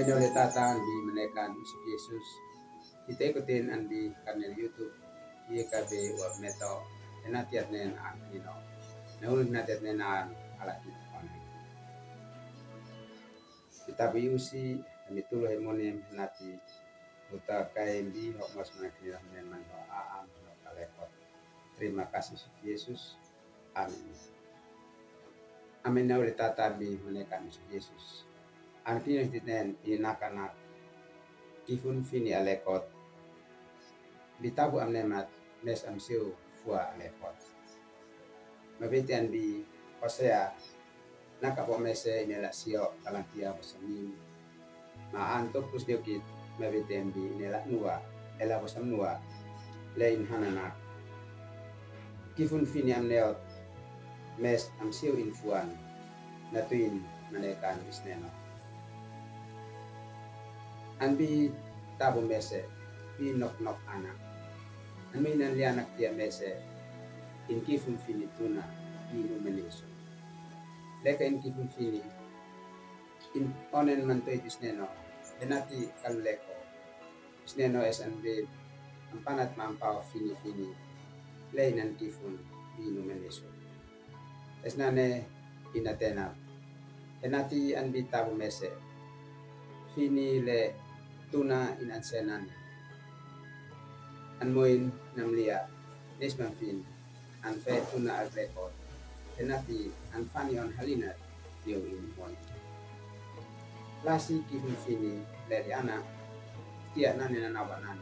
Amin oleh tata di menekan si Yesus. Kita ikutin di kanal YouTube. Iya kabe wa meto. Enatiat nen akino. Naulun natiat nen ala kita kone. Kita biusi kami tulo hemonim nati uta KMB hok mas menakira nen manho aam no kalekot. Terima kasih Yesus. Amin. Amin na oleh tata di menekan si Yesus. Artinya titen inakanak kifun fini alekot bitabu amnemat mes amsiu fua alekot mabiti bi Hosea nakapo mese inela sio kalantia bosamim ma anto pus diokit mabiti bi inela nua ela bosam nua lein hanana kifun fini amneot mes amsiu infuan natuin manekan isneno anbi tabu mese pi nok anak aminan lianak tia mese in kifun fini tuna inu meniso leka in kifun fini in onen mantoy isneno enati kaleko isneno SNB ampanat mampaw fini leinan kifun inu meniso esnane inatena enati anbi tabu mese fini le tuna inansenan anmoin namlia nisman fin an fe tuna al rekod enati an fani on halinat yo in mon lasi kifin fini dari anak tia nani nanawanan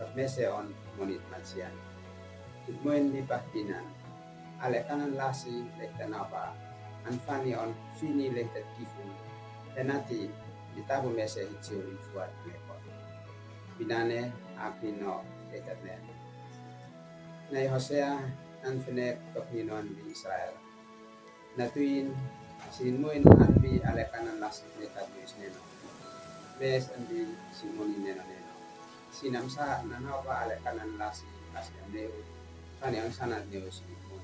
tak mese on monit mansian itmoin di pahtinan ale kanan lasi lek tanapa an fani on fini lek kifin enati ditabu mese hitsiu ifuat rekod binane apino ekatne nay Hosea an fenek tokninon di Israel natuin sinmoin anbi alekanan las nekat neno bes anbi simoni neno sinamsa nanawa alekanan las neo kan yang sana neo simon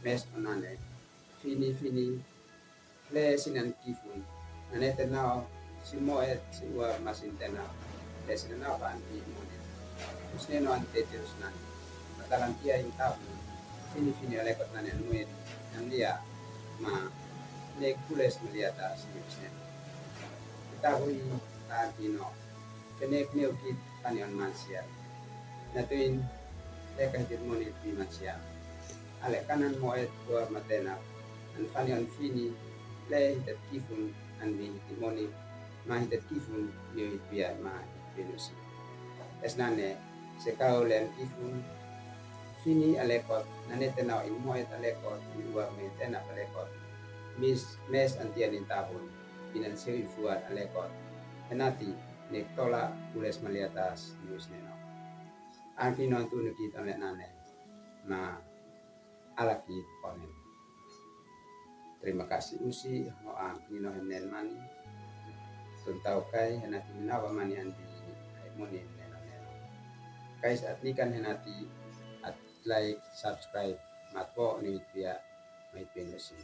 bes onane fini le sinan kifun anete nao simoet siwa masintena le sinan apa anbi moni usneno ante terus nani matalantia yung tabu fini alekot na nenuit ang dia ma nekules meliata sinipsen tabu yung tagino kenek neukit kanion mansia natuin leka hitit monit di mansia ale kanan moet dua matena an kanion fini le hitit kifun an bi hitit monit ma hitit kifun yoit biar ma benusi esnane sekau len kifun fini alekot nanete nao imoet alekot iwa metena alekot mes antian intabon pinansiu ifuat alekot enati nektola kules maliatas news neno anfino antunu kita nane na alaki konen. Terima kasih usi ho ang nino henen mani tuntau kai henati minawa mani andi moni neno kai saat ni kan henati like subscribe matpo ni pia may pinusin